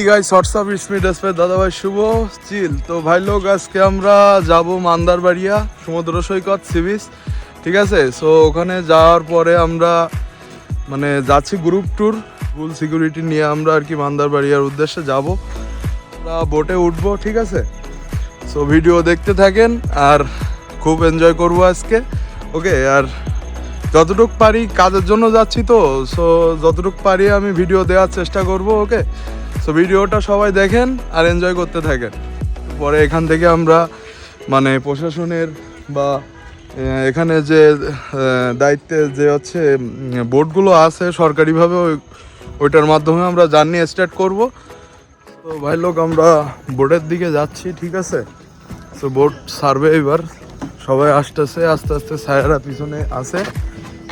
Guys what's up it's me डेस्पेट दादा भाई शुभ chill. तो भाई लोग আজকে আমরা যাব মান্দারবাড়িয়া সমুদ্র সৈকত সি বিচ, ঠিক আছে। সো ওখানে যাওয়ার পরে আমরা মানে যাচ্ছি গ্রুপ ট্যুর, ফুল সিকিউরিটি নিয়ে আমরা আর কি মান্দারবাড়িয়ার উদ্দেশ্যে যাব। আমরা বোটে উঠবো, ঠিক আছে। সো ভিডিও দেখতে থাকেন আর খুব এনজয় করবো আজকে, ওকে। আর যতটুক পারি কাজের জন্য যাচ্ছি, তো সো যতটুক পারি আমি ভিডিও দেওয়ার চেষ্টা করব, ওকে। সো ভিডিওটা সবাই দেখেন আর এনজয় করতে থাকেন। পরে এখান থেকে আমরা মানে প্রশাসনের বা এখানে যে দায়িত্বে যে হচ্ছে বোটগুলো আছে সরকারিভাবে, ওইটার মাধ্যমে আমরা জার্নি স্টার্ট করব। তো ভাই লোক আমরা বোটের দিকে যাচ্ছি, ঠিক আছে। সো বোট সার্ভে এবার সবাই আসতেছে, আস্তে আস্তে স্যারেরা পিছনে আছে,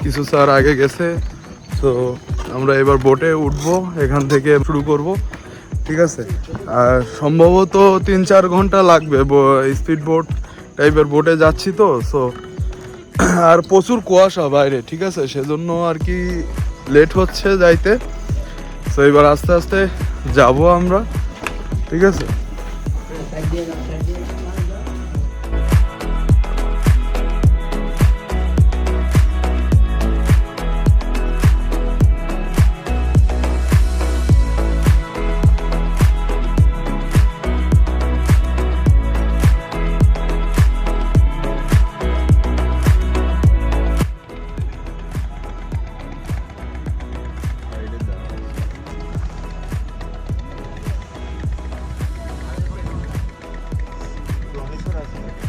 কিছু স্যার আগে গেছে। তো আমরা এবার বোটে উঠবো, এখান থেকে শুরু করব, ঠিক আছে। আর সম্ভবত 3-4 ঘন্টা লাগবে, স্পিড বোট টাইপের বোটে যাচ্ছি তো। সো আর প্রচুর কুয়াশা বাইরে, ঠিক আছে, সেজন্য আর কি লেট হচ্ছে যাইতে। সো এবার আস্তে আস্তে যাব আমরা, ঠিক আছে।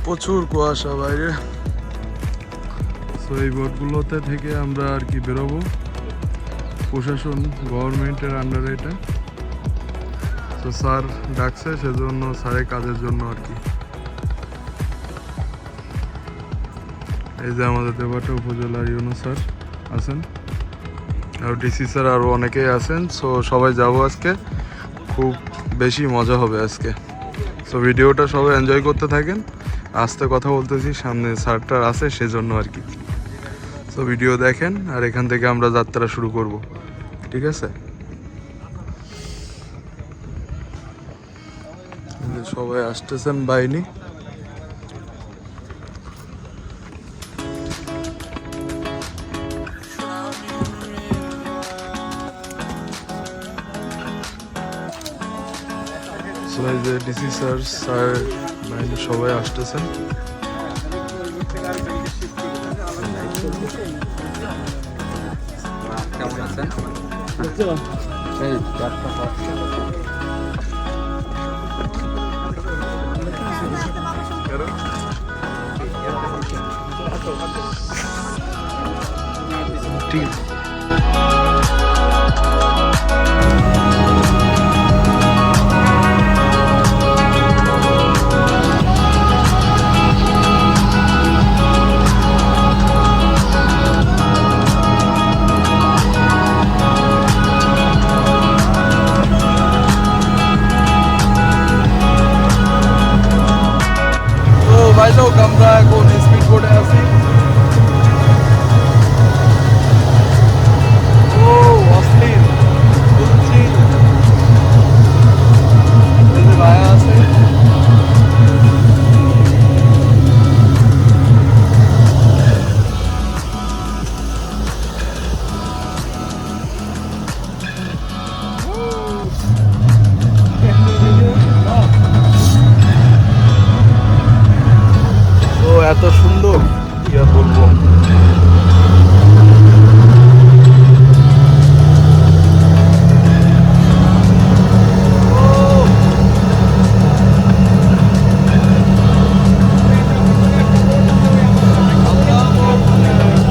প্রচুর কুয়াশা বাইরে। সো এই বোটগুলোতে থেকে আমরা আর কি বেরোবো, প্রশাসন গভর্নমেন্টের আন্ডারে এটা। তো স্যার ডাকছে, সেজন্য স্যারের কাজের জন্য আর কি। এই যে আমাদের দেবাটা উপজেলার ইউনো স্যার আছেন, আর ডিসি স্যার আরও অনেকেই আছেন। সো সবাই যাবো আজকে, খুব বেশি মজা হবে আজকে। সো ভিডিওটা সবাই এনজয় করতে থাকেন। আস্তে কথা বলতেছি, সামনে স্যারটার আছে সেজন্য আর কি। সো ভিডিও দেখেন আর এখান থেকে আমরা যাত্রা শুরু করব, ঠিক আছে। সবাই আসতেছেন বাহিনী। সো এই যে ডিসি স্যার, স্যার বাহিনী সবাই আসতেছেন। কেমন আছেন? ঠিক আছে। ভাই লোক আমরা এখন স্পিড বোটে আছি। ও অস্থির বুঝছি, ভাইয়া আছে। এত সুন্দর কি আর বলবো।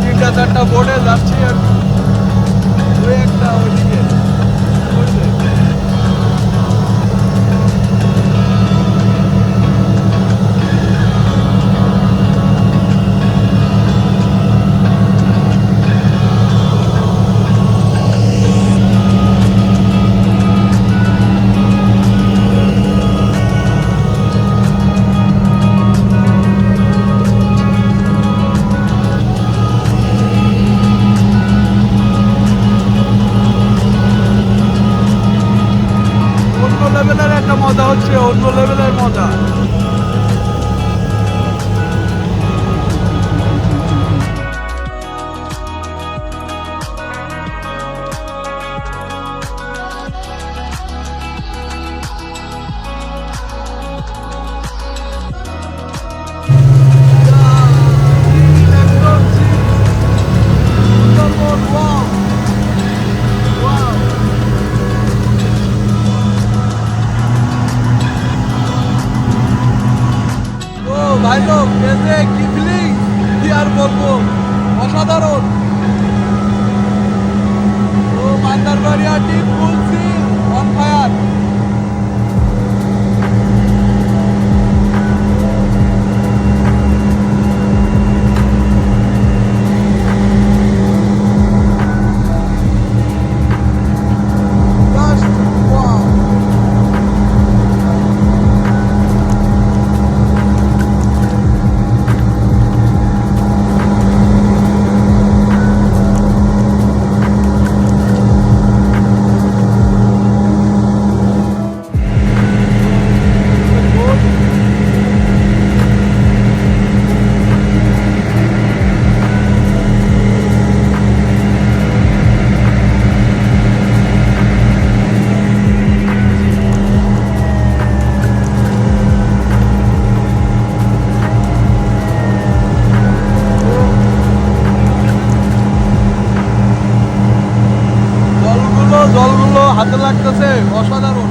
তিনটা চারটা বোটে যাচ্ছি আর ওই একটা ওইদিকে হচ্ছে অন্য লেভেলের মজা। ভাই লোক এসে কি ফিলিং, কি আর বলবো, অসাধারণ। ও Mandarbaria team full seal on fire. জলগুলো হাতে লাগতেছে, অসাধারণ।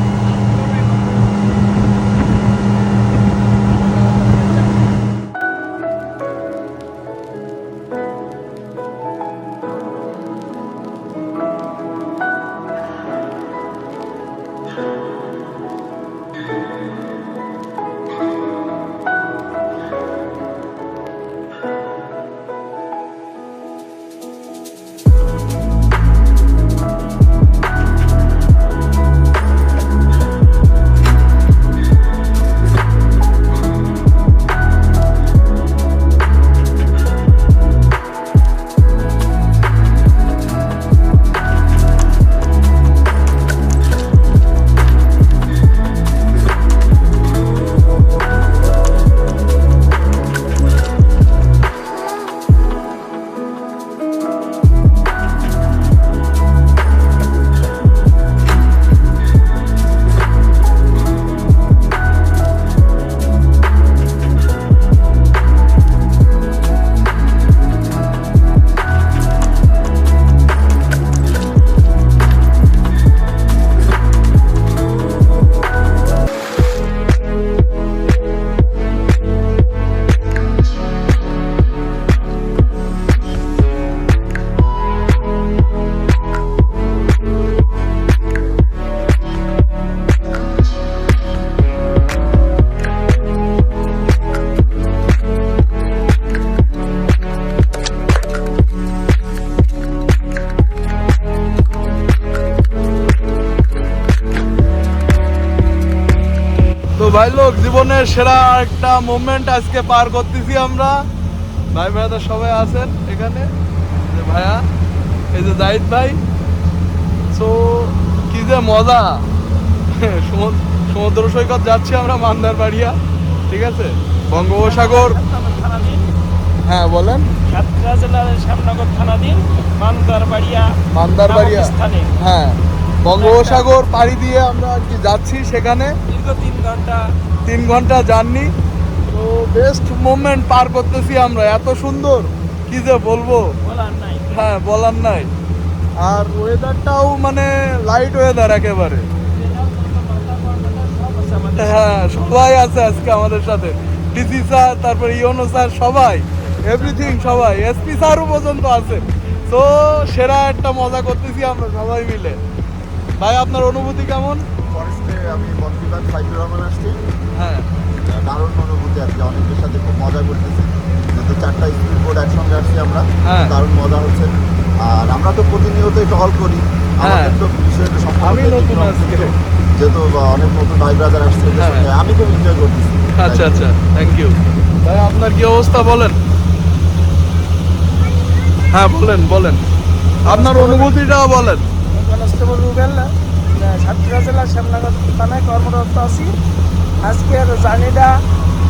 ভাই লোক জীবনের সেরা একটা মোমেন্ট আজকে পার করতেছি আমরা। ভাই ভাইরা সবাই আছেন এখানে, যে ভাইয়া, এই যে জাহিদ ভাই। সো কি যে মজা, সমুদ্র সৈকত যাচ্ছি আমরা মান্দারবাড়িয়া, ঠিক আছে, বঙ্গোপসাগর। হ্যাঁ বলেন। সাতক্ষীরা জেলার শ্যামনগর থানাধীন মান্দারবাড়িয়া। হ্যাঁ, বঙ্গোপসাগর পাড়ি দিয়ে আমরা আর কি যাচ্ছি সেখানে। দীর্ঘ 3 ঘন্টা জার্নি। তো বেস্ট মোমেন্ট পার করতেছি আমরা, এত সুন্দর কি যে বলবো, বলার নাই। হ্যাঁ বলার নাই। আর ওয়েদারটাও মানে লাইট ওয়েদার একেবারে। হ্যাঁ সবাই আছে আজকে আমাদের সাথে, ডিসি স্যার, তারপরে ইওনো স্যার, সবাই, এভরিথিং, সবাই, এসপি স্যারও পর্যন্ত আছে। তো সেরা একটা মজা করতেছি আমরা সবাই মিলে। ভাই আপনার অনুভূতি কেমন? ফরেস্টে আমি বনবিভাগ সাইদুর রহমান আসছি। হ্যাঁ, দারুণ অনুভূতি আর কি, অনেকের সাথে খুব মজা করতেছি, যেহেতু 4টা স্পিড বোট একসঙ্গে আসছি আমরা। হ্যাঁ, দারুণ মজা হচ্ছে। আর আমরা তো প্রতিনিয়তই টহল করি, আমাদের তো বিষয়টা আমি নতুন আজকে, যেহেতু অনেক নতুন ভাই ব্রাদার আসছে, আমি খুব এনজয় করতেছি। আচ্ছা আচ্ছা, থ্যাংক ইউ। ভাই আপনার কি অবস্থা বলেন? হ্যাঁ বলেন বলেন, আপনার অনুভূতিটা বলেন। সাতক্ষীরা জেলার শ্যামনগর থানায় কর্মরত আছি। আজকের জার্নিটা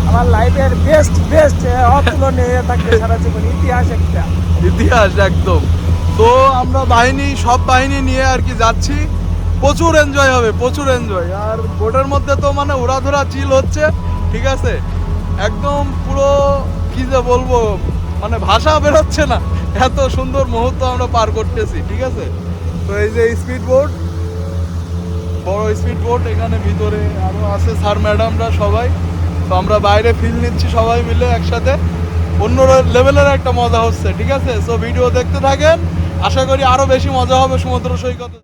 আমার লাইফের বেস্ট অতুলনীয় থাকবে সারা জীবন, ইতিহাস একটা। ইতিহাস একদম। তো আমরা সব বাহিনী নিয়ে আর কি যাচ্ছি, প্রচুর এনজয় হবে, প্রচুর এনজয়। আর বোটের মধ্যে তো মানে উড়াধুরা চিল হচ্ছে, ঠিক আছে, একদম পুরো কি যে বলবো, মানে ভাষা বেরোচ্ছে না, এত সুন্দর মুহূর্ত আমরা পার করতেছি, ঠিক আছে। তো এই যে স্পিড বোট, বড় স্পিড বোট, এখানে ভিতরে আরো আছে স্যার ম্যাডামরা সবাই। তো আমরা বাইরে ফিল নিচ্ছি সবাই মিলে একসাথে, অন্য লেভেলের একটা মজা হচ্ছে, ঠিক আছে। সো ভিডিও দেখতে থাকেন, আশা করি আরো বেশি মজা হবে সমুদ্র সৈকতে।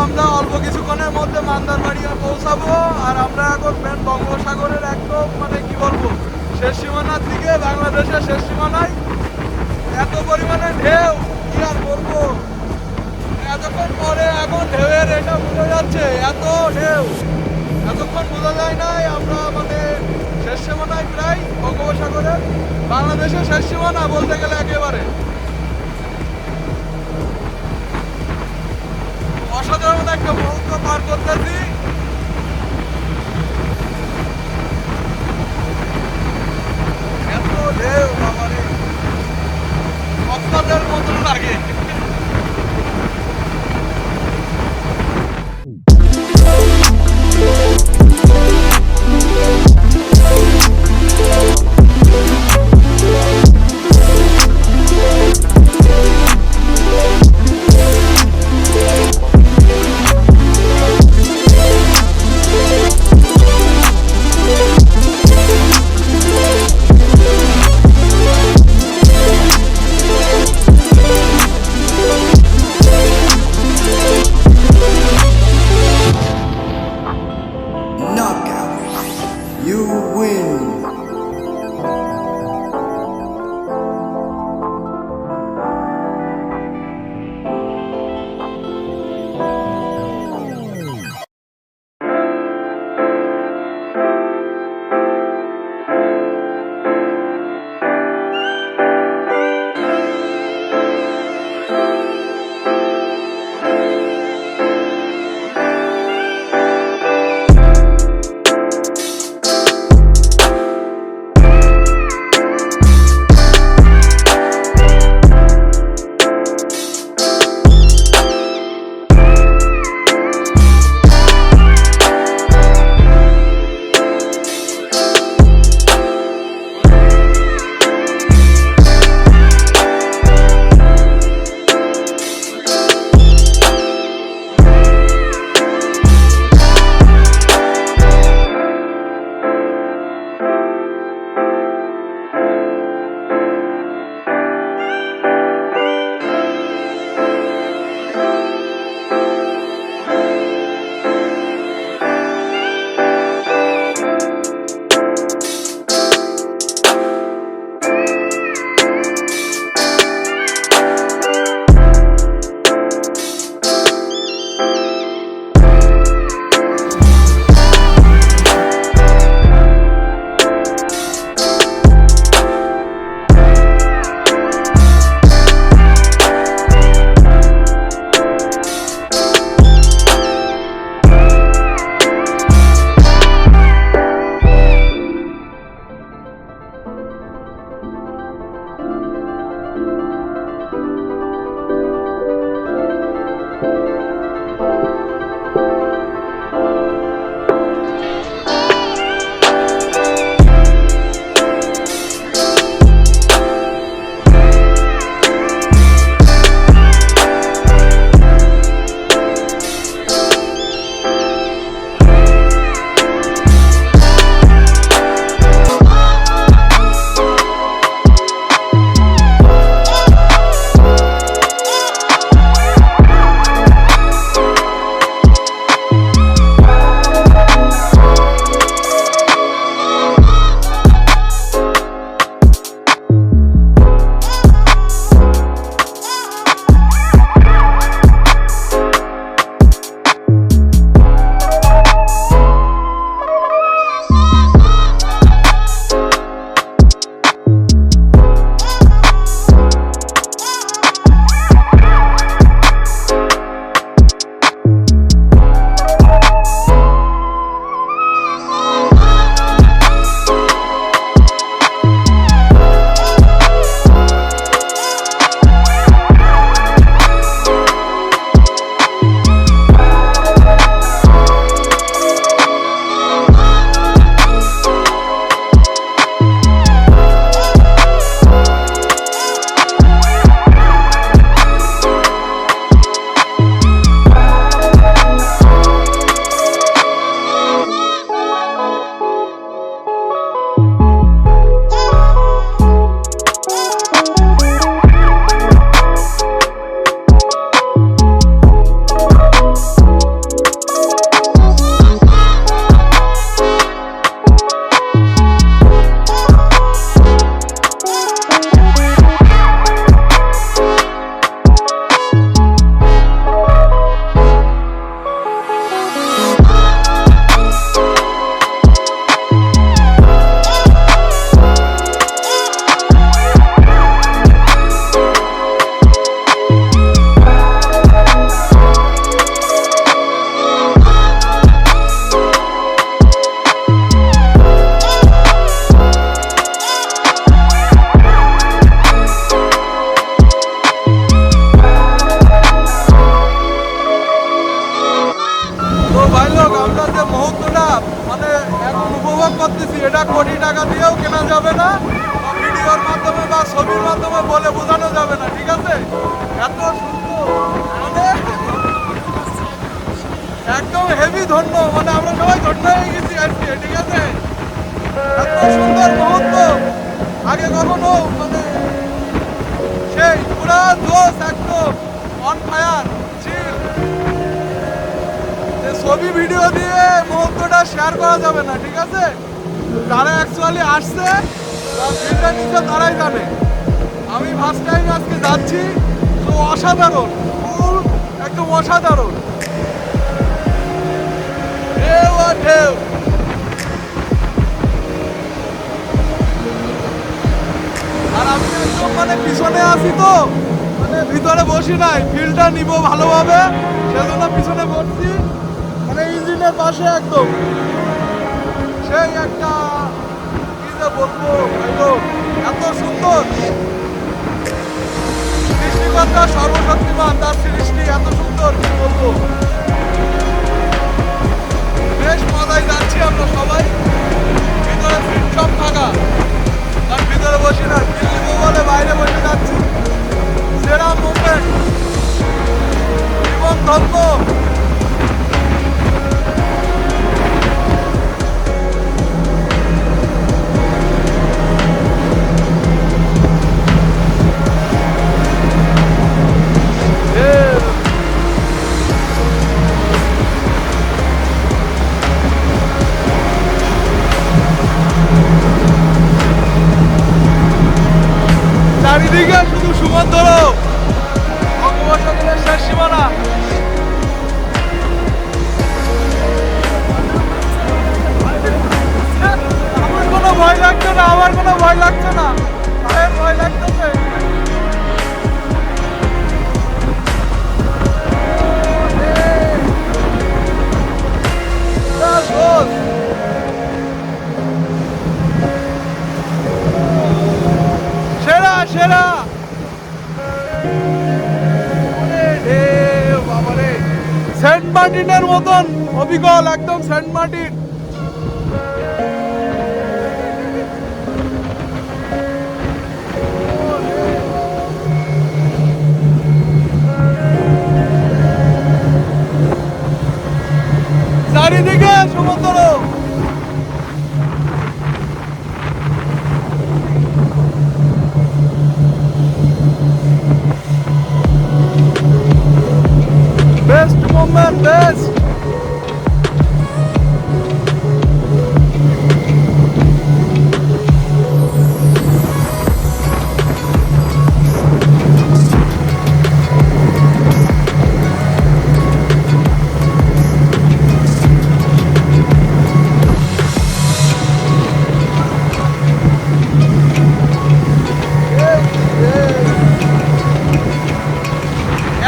আমরা অল্প কিছুক্ষণের মধ্যে মান্দারবাড়িয়া পৌঁছাবো। আর আমরা এখন মেন বঙ্গোপসাগরের একদম মানে কি বলবো শেষ সীমানার দিকে, বাংলাদেশের শেষ সীমানায়। এত পরিমাণে ঢেউ, কি আর বলবো, এতক্ষণ পরে এখন ঢেউয়ের এটা বোঝা যাচ্ছে, এত ঢেউ এতক্ষণ বোঝা যায় নাই। আমরা মানে শেষ সীমানায় প্রায় বঙ্গোপসাগরের, বাংলাদেশের শেষ সীমানা বলতে গেলে একেবারে। অসাধারণ একটা মুহূর্ত পার করতেছি। এত ঢেউ বাবারে, কক্সবাজারের মতন লাগে। মাধ্যমে বলে বোঝানো যাবে না, ঠিক আছে? এত সুন্দর, মানে একদম হেভি ধন্য, মানে আমরা সবাই ধন্য হয়ে গেছি আজকে, ঠিক আছে? এত সুন্দর মুহূর্ত আগে কখনো, মানে সেই পুরা জোশ, একদম অন ফায়ার চিল। ছবি ভিডিও দিয়ে মুহূর্তটা শেয়ার করা যাবে না, ঠিক আছে? যারা অ্যাকচুয়ালি আসছে ভিডিও নিচ্ছে তারাই জানে। আমি ফার্স্ট টাইম আজকে যাচ্ছি, তো অসাধারণ, ফুল একদম অসাধারণ, ঢেউ আর ঢেউ। আর আমি একদম মানে পিছনে আছি, তো মানে ভিতরে বসি নাই, ফিলটা নিব ভালোভাবে, সেজন্য পিছনে বসছি, মানে ইঞ্জিনের পাশে একদম। সেই একটা কি যে বলবো, একদম এত সুন্দর সৃষ্টিকর্তা সর্বশক্তিমান, তার সৃষ্টি এত সুন্দর, কি বলবো। বেশ মজায় যাচ্ছি আমরা সবাই, ভিতরে সিট সব থাকা, আর ভিতরে বসি না, দিল্লি বলে বাইরে বসে যাচ্ছি। সেরা মুভমেন্ট, জীবন ধন্য। চারিদিকে শুধু সমুদ্র, বঙ্গোপসাগরের শেষ সীমানা। আমার কোনো ভয় লাগছে না, আমার কোনো ভয় লাগছে না, আমার ভয় লাগতেছে। সেরা সেরা, বাবারে সেন্ট মার্টিনের মতন অবিকল, একদম সেন্ট মার্টিন। চারিদিকে সমুদ্র, বেস্ট মোমেন্ট, বেস্ট।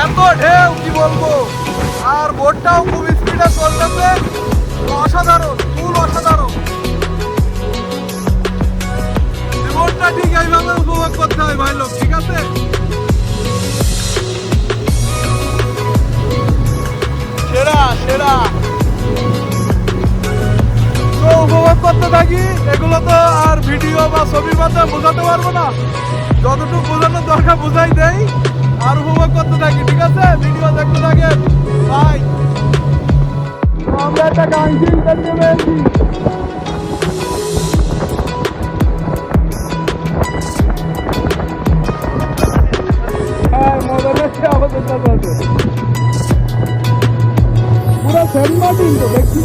এত ঢেউ, কি বলবো। আর বোটটাও খুব স্পিডে চলতেছে, অসাধারণ, ফুল অসাধারণ। জীবনটা ঠিক এইভাবে উপভোগ করতে হয় ভাই লোক, ঠিক আছে? সেরা সেরা, তো উপভোগ করতে থাকি। এগুলো তো আর ভিডিও বা ছবির মাধ্যমে বোঝাতে পারবো না, যতটুকু বোঝানোর দরকার বোঝাই দেয়, আর উপভোগ করতে থাকি, ঠিক আছে? ভিডিও দেখতে থাকেন, বাই। আমরা একটা গান শুনতে পেয়েছি, হ্যাঁ মজা লাগছে আমাদের সাথে আছে, পুরো সেন্ট মার্টিন তো দেখছি।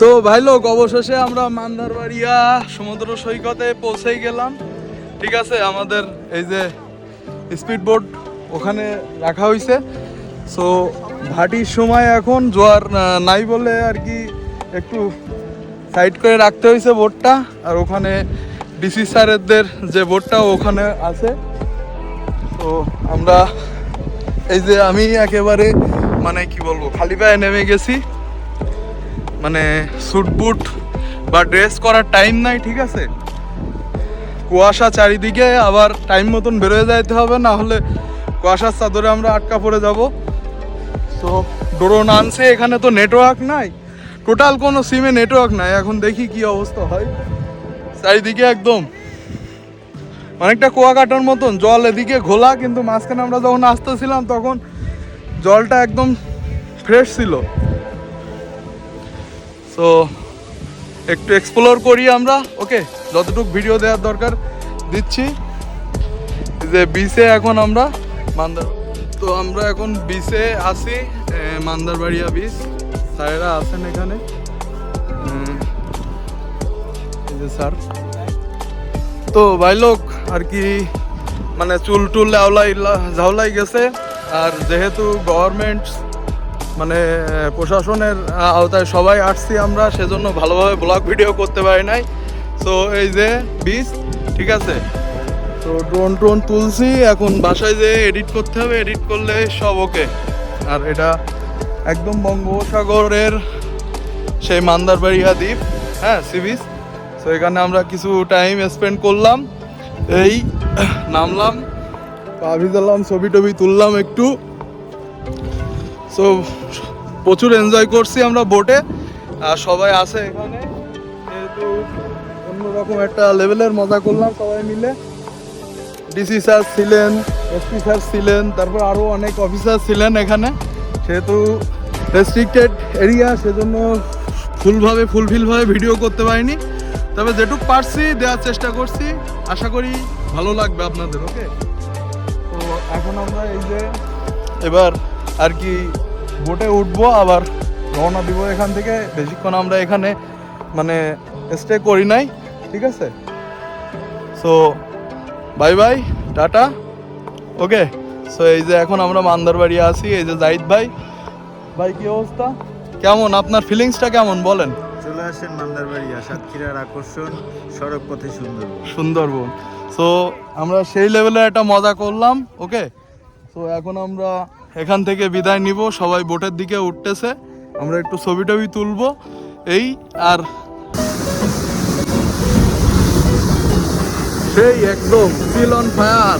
তো ভাই লোক অবশেষে আমরা মান্দারবাড়িয়া সমুদ্র সৈকতে পৌঁছেই গেলাম। ঠিক আছে, আমাদের এই যে স্পিড বোট ওখানে রাখা হয়েছে। সো ভাটির সময় এখন জোয়ার নাই বলে আর কি একটু সাইড করে রাখতে হয়েছে বোটটা। আর ওখানে ডিসি স্যারেদের যে বোটটা ওখানে আছে। তো আমরা এই যে আমি একেবারে মানে কি বলবো খালি পায়ে নেমে গেছি, মানে স্যুট বুট বা ড্রেস করার টাইম নাই। ঠিক আছে, কুয়াশা চারিদিকে, আবার টাইম মতন বেরোয় যাইতে হবে, না হলে কুয়াশার চাদরে আমরা আটকা পড়ে যাব। তো ড্রোন আনছে, এখানে তো নেটওয়ার্ক নাই, টোটাল কোনো সিমে নেটওয়ার্ক নাই। এখন দেখি কি অবস্থা হয়। চারিদিকে একদম অনেকটা কুয়াকাটার মতন জল, এদিকে ঘোলা, কিন্তু মাঝখানে আমরা যখন আসতেছিলাম তখন জলটা একদম ফ্রেশ ছিল। সো একটু এক্সপ্লোর করি আমরা, ওকে, যতটুকু ভিডিও দেওয়ার দরকার দিচ্ছি। যে বিচে এখন আমরা তো আমরা এখন বিচে আছি, মান্দারবাড়িয়া বিচ। স্যারেরা আছেন এখানে, এই যে স্যার। তো ভাই লোক আর কি মানে চুল টুল ঝাউলাই গেছে। আর যেহেতু গভর্নমেন্ট মানে প্রশাসনের আওতায় সবাই আসছি আমরা, সেজন্য ভালোভাবে ব্লগ ভিডিও করতে পারি নাই। তো এই যে বিচ, ঠিক আছে। তো ড্রোন টোন তুলছি, এখন বাসায় যেয়ে এডিট করতে হবে, এডিট করলে সব ওকে। আর এটা একদম বঙ্গোপসাগরের সেই মান্দারবাড়িয়া দ্বীপ, হ্যাঁ, সি বিচ। তো এখানে আমরা কিছু টাইম স্পেন্ড করলাম, এই নামলাম, পা ভিজালাম, ছবি টবি তুললাম একটু। সো প্রচুর এনজয় করছি আমরা বোটে। আর সবাই আছে এখানে, যেহেতু অন্যরকম একটা লেভেলের মজা করলাম সবাই মিলে। ডিসি স্যার ছিলেন, এসপি স্যার ছিলেন, তারপর আরও অনেক অফিসার ছিলেন এখানে। সেহেতু রেস্ট্রিক্টেড এরিয়া, সেজন্য ফুলফিলভাবে ভিডিও করতে পারিনি, তবে যেটুক পারছি দেওয়ার চেষ্টা করছি। আশা করি ভালো লাগবে আপনাদের, ওকে। তো এখন আমরা এই যে এবার আর কি বোটে উঠবো, আবার রওনা দিব এখান থেকে। বেশিক্ষণ আমরা এখানে মানে স্টে করি নাই, ঠিক আছে। সো বাই বাই, টাটা, ওকে। সো এই যে এখন আমরা মান্দারবাড়ি আছি, এই যে জাহিদ ভাই। ভাই কি অবস্থা, কেমন আপনার ফিলিংসটা কেমন বলেন? চলে আসেন মান্দারবাড়িয়া, সাতক্ষীরার আকর্ষণ, সড়ক পথে সুন্দরবন। সো আমরা সেই লেভেলের একটা মজা করলাম, ওকে। সো এখন আমরা এখান থেকে বিদায় নিব, সবাই বোটের দিকে উঠতেছে, আমরা একটু ছবি টবি তুলবো এই। আর সেই একদম ফিল অন ফায়ার।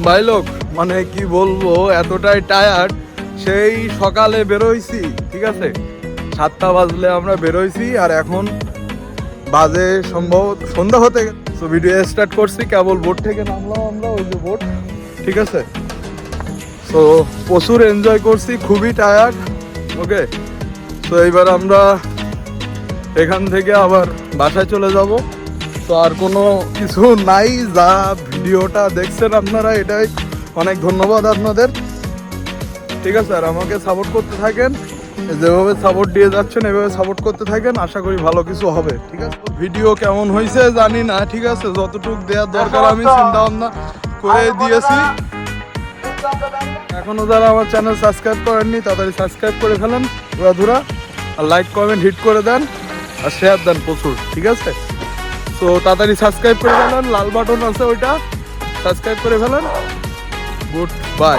ভাই লোক মানে কি বলবো, এতটাই টায়ার্ড। সেই সকালে বেরোইছি, ঠিক আছে, 7টা বাজলে আমরা বেরোইছি, আর এখন বাজে সম্ভবত সন্ধ্যা হতে গেছে। তো ভিডিও স্টার্ট করছি, কেবল বোট থেকে নামলাম আমরা, ওই যে বোট, ঠিক আছে। তো প্রচুর এনজয় করছি, খুবই টায়ার্ড। ওকে, তো এইবার আমরা এখান থেকে আবার বাসায় চলে যাব। তো আর কোনো কিছু নাই, যা ভিডিওটা দেখছেন আপনারা এটাই অনেক ধন্যবাদ আপনাদের। ঠিক আছে, আর আমাকে সাপোর্ট করতে থাকেন, যেভাবে সাপোর্ট দিয়ে যাচ্ছেন এভাবে সাপোর্ট করতে থাকেন, আশা করি ভালো কিছু হবে। ঠিক আছে, ভিডিও কেমন হয়েছে জানি না, ঠিক আছে, যতটুকু দেওয়ার দরকার আমি চিন্তা ভাবনা করে দিয়েছি। এখনো যারা আমার চ্যানেল সাবস্ক্রাইব করেননি তাড়াতাড়ি সাবস্ক্রাইব করে ফেলেন ধুরা, আর লাইক কমেন্ট হিট করে দেন আর শেয়ার দেন প্রচুর। ঠিক আছে, তো তাড়াতাড়ি সাবস্ক্রাইব করে ফেলেন, লাল বাটন আছে ওইটা সাবস্ক্রাইব করে ফেলেন। Good bye.